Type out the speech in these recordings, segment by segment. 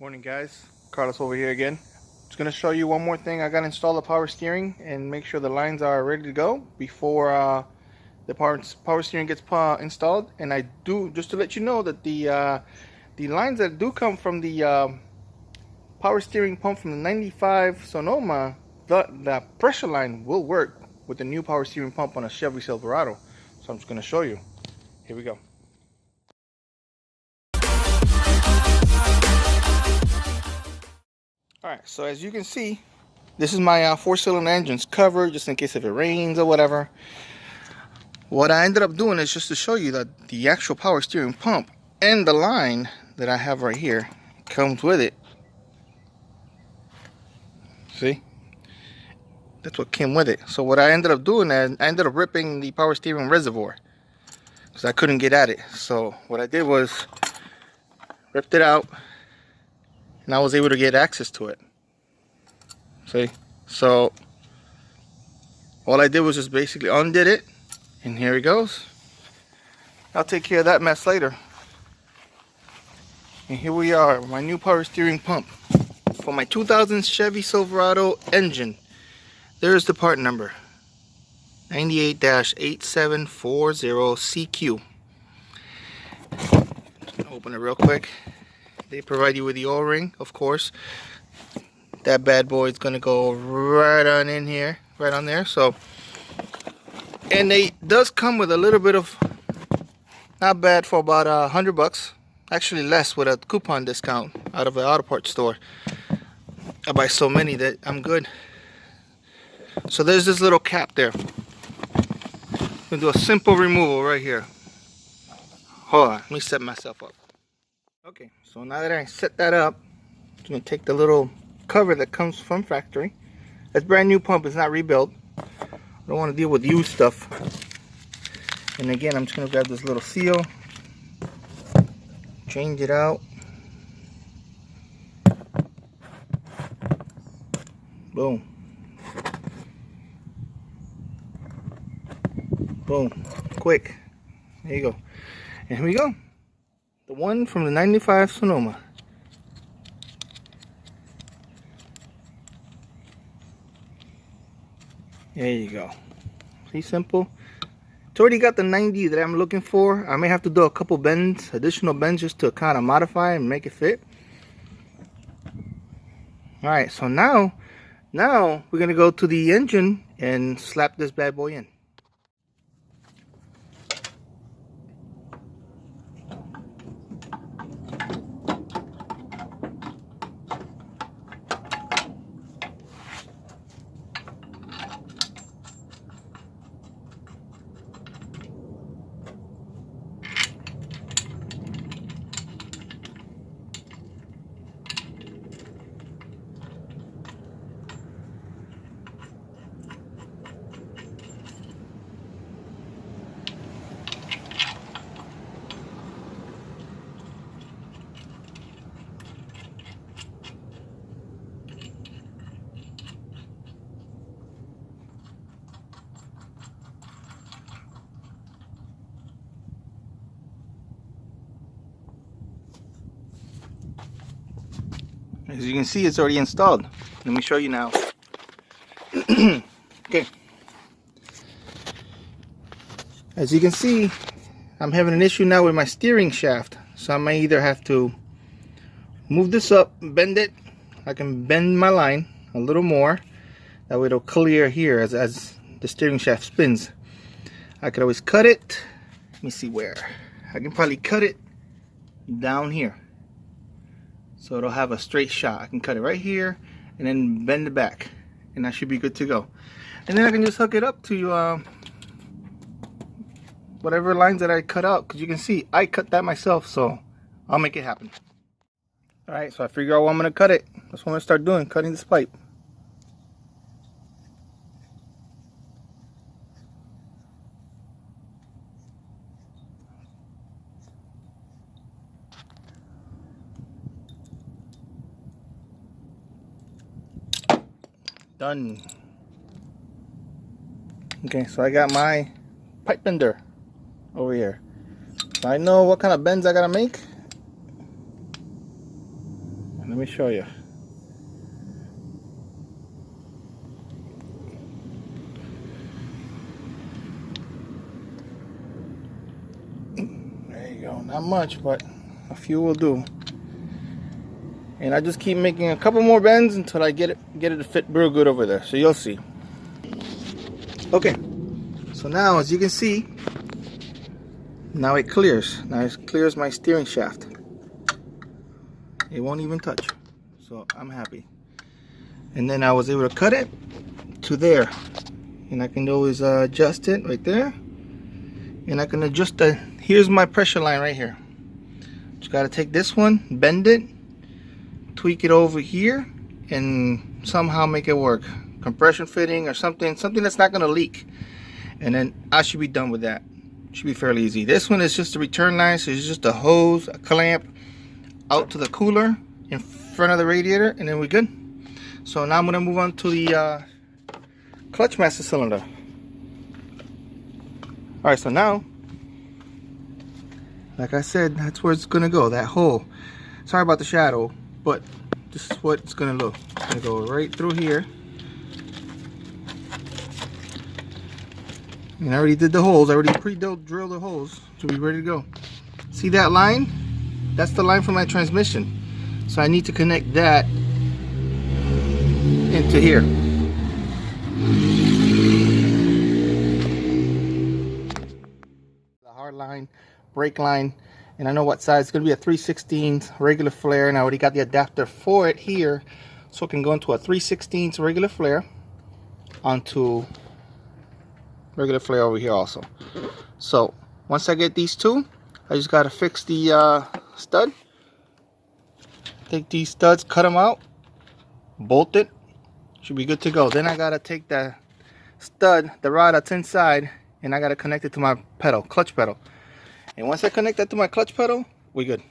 Morning guys, Carlos over here again. Just going to show you one more thing. I got to install the power steering and make sure the lines are ready to go before the power steering gets installed. And I do, just to let you know that the lines that do come from the power steering pump from the 95 Sonoma, the pressure line will work with the new power steering pump on a Chevy Silverado. So I'm just going to show you. Here we go. Alright, so as you can see, this is my 4-cylinder engine's covered just in case if it rains or whatever. What I ended up doing is just to show you that the actual power steering pump and the line that I have right here comes with it. See? That's what came with it. So what I ended up doing is I ended up ripping the power steering reservoir because I couldn't get at it. So what I did was ripped it out and I was able to get access to it. See? So all I did was just basically undid it, and here it goes. I'll take care of that mess later. And here we are, my new power steering pump for my 2000 Chevy Silverado engine. There's the part number, 98-8740CQ. Open it real quick. They provide you with the O-ring, of course. That bad boy is gonna go right on in here, right on there. So, and it does come with a little bit of, not bad for about $100, actually less with a coupon discount out of an auto parts store. I buy so many that I'm good. So there's this little cap there. I'm gonna do a simple removal right here. Hold on, let me set myself up. Okay, so now that I set that up, I'm gonna take the little cover that comes from factory. That's brand new pump, it's not rebuilt. I don't want to deal with used stuff. And again, I'm just gonna grab this little seal, change it out. Boom. Boom. Quick. There you go. And here we go. The one from the 95 Sonoma. There you go. See, simple. It's already got the 90 that I'm looking for. I may have to do a couple bends, additional bends, just to kind of modify and make it fit. Alright, so now we're going to go to the engine and slap this bad boy in. As you can see, it's already installed. Let me show you now. Okay. As you can see, I'm having an issue now with my steering shaft. So I may either have to move this up, bend it. I can bend my line a little more. That way it'll clear here as the steering shaft spins. I could always cut it. Let me see where. I can probably cut it down here. So it'll have a straight shot. I can cut it right here and then bend it back, and that should be good to go. And then I can just hook it up to whatever lines that I cut out, because you can see I cut that myself, so I'll make it happen. Alright, so I figure out where I'm going to cut it. That's what I'm going to start doing, cutting this pipe. Done. Okay, so I got my pipe bender over here. So I know what kind of bends I gotta make. And let me show you. There you go. Not much, but a few will do. And I just keep making a couple more bends until I get it to fit real good over there. So you'll see. Okay. So now, as you can see, now it clears. Now it clears my steering shaft. It won't even touch. So I'm happy. And then I was able to cut it to there. And I can always adjust it right there. And I can adjust the, here's my pressure line right here. Just got to take this one, bend it, tweak it over here, and somehow make it work. Compression fitting or something that's not going to leak. And then I should be done with that. Should be fairly easy. This one is just a return line, so it's just a hose, a clamp out to the cooler in front of the radiator, and then we're good. So now I'm going to move on to the clutch master cylinder. Alright, so now, like I said, that's where it's going to go, that hole. Sorry about the shadow, but this is what it's going to look. It's going to go right through here. And I already did the holes. I already pre-drilled the holes to be ready to go. See that line? That's the line for my transmission. So I need to connect that into here. The hard line, brake line, and I know what size. It's going to be a 3/16 regular flare, and I already got the adapter for it here, so it can go into a 3/16 regular flare onto regular flare over here also. So once I get these two, I just got to fix the stud. Take these studs, cut them out, bolt it, should be good to go. Then I got to take the stud, the rod that's inside, and I got to connect it to my pedal, clutch pedal. And once I connect that to my clutch pedal, we're good.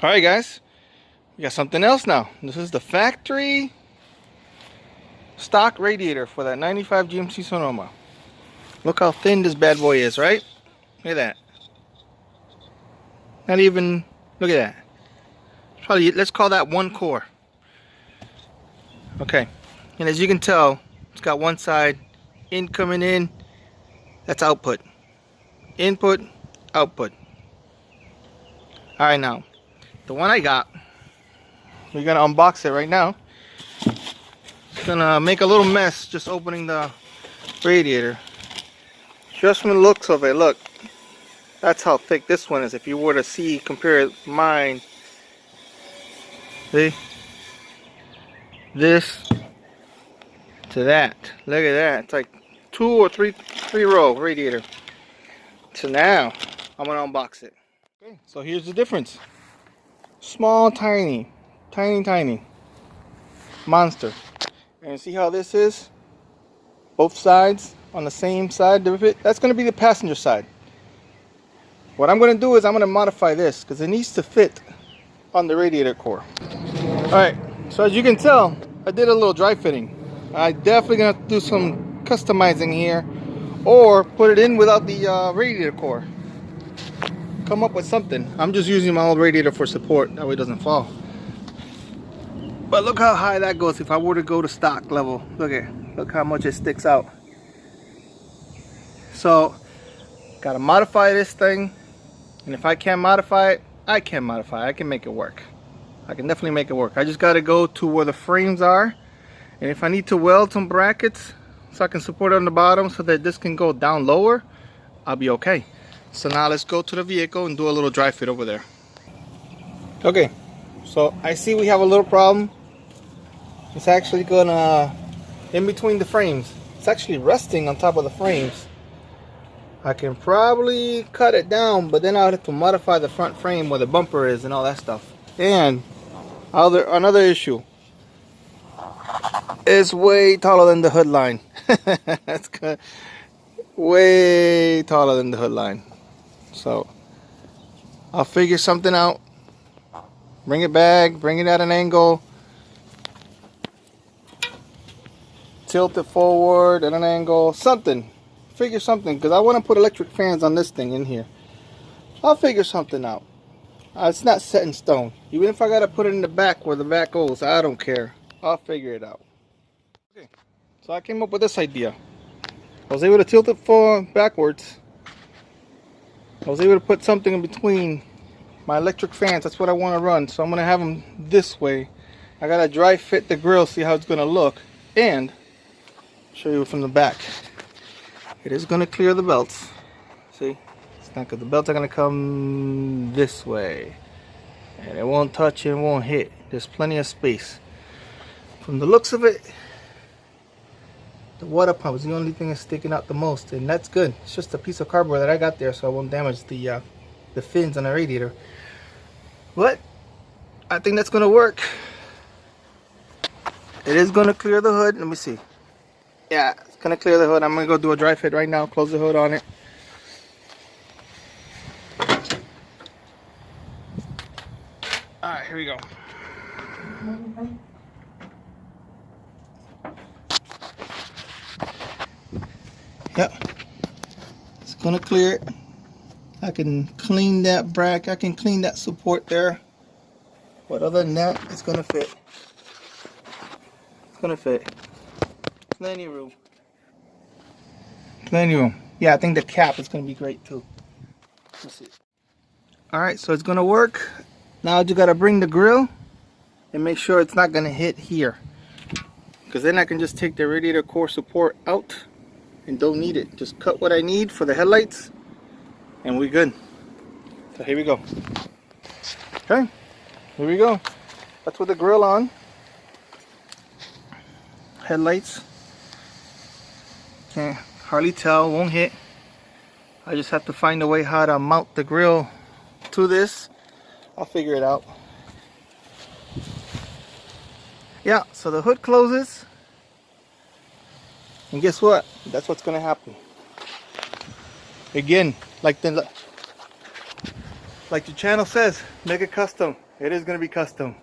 Alright guys, we got something else now. This is the factory stock radiator for that 95 GMC Sonoma. Look how thin this bad boy is, right? Look at that. Not even, look at that. Probably, let's call that one core. Okay, and as you can tell, it's got one side in coming in, that's output. Input, output. Alright, now the one I got, we're gonna unbox it right now. Gonna make a little mess just opening the radiator. Just from the looks of it, look, that's how thick this one is. If you were to see, compare mine, see, this to that. Look at that. It's like 2 or 3 row radiator. So now I'm gonna unbox it. Okay, so here's the difference. Small, tiny monster. And see how this is? Both sides on the same side. That's going to be the passenger side. What I'm going to do is I'm going to modify this because it needs to fit on the radiator core. Alright, so as you can tell, I did a little dry fitting. I definitely going to have to do some customizing here or put it in without the radiator core. Come up with something. I'm just using my old radiator for support, that way it doesn't fall. But look how high that goes if I were to go to stock level. Look how much it sticks out. So gotta modify this thing, and if I can't modify it, I can modify it. I can make it work. I can definitely make it work. I just gotta go to where the frames are, and if I need to weld some brackets so I can support it on the bottom so that this can go down lower, I'll be okay. So now let's go to the vehicle and do a little dry fit over there. Okay, so I see we have a little problem. It's actually gonna, in between the frames, it's actually resting on top of the frames. I can probably cut it down, but then I'll have to modify the front frame where the bumper is and all that stuff. And another issue, it's way taller than the hood line. That's good. Way taller than the hood line. So I'll figure something out, bring it back, bring it at an angle, tilt it forward at an angle, something, figure something, because I want to put electric fans on this thing in here. I'll figure something out. It's not set in stone. Even if I got to put it in the back where the back goes, I don't care. I'll figure it out. Okay, so I came up with this idea. I was able to tilt it forward, backwards. I was able to put something in between my electric fans. That's what I want to run. So I'm going to have them this way. I got to dry fit the grill, see how it's going to look. And show you from the back. It is going to clear the belts. See? It's not good. The belts are going to come this way. And it won't touch and won't hit. There's plenty of space. From the looks of it, the water pump is the only thing that's sticking out the most, and that's good. It's just a piece of cardboard that I got there so I won't damage the fins on the radiator. But I think that's gonna work. It is gonna clear the hood. Let me see. Yeah, it's gonna clear the hood. I'm gonna go do a dry fit right now, close the hood on it. Alright, here we go. Yep, it's gonna clear it. I can clean that bracket, I can clean that support there. But other than that, it's gonna fit. It's gonna fit. Plenty of room. Plenty of room. Yeah, I think the cap is gonna be great too. Let's see. Alright, so it's gonna work. Now you gotta bring the grill and make sure it's not gonna hit here. Because then I can just take the radiator core support out and don't need it. Just cut what I need for the headlights and we're good. So here we go. Okay, here we go. That's with the grill on. Headlights. Can't hardly tell, won't hit. I just have to find a way how to mount the grill to this. I'll figure it out. Yeah, so the hood closes. And guess what? That's what's gonna happen. Again, like the channel says, make it custom. It is gonna be custom.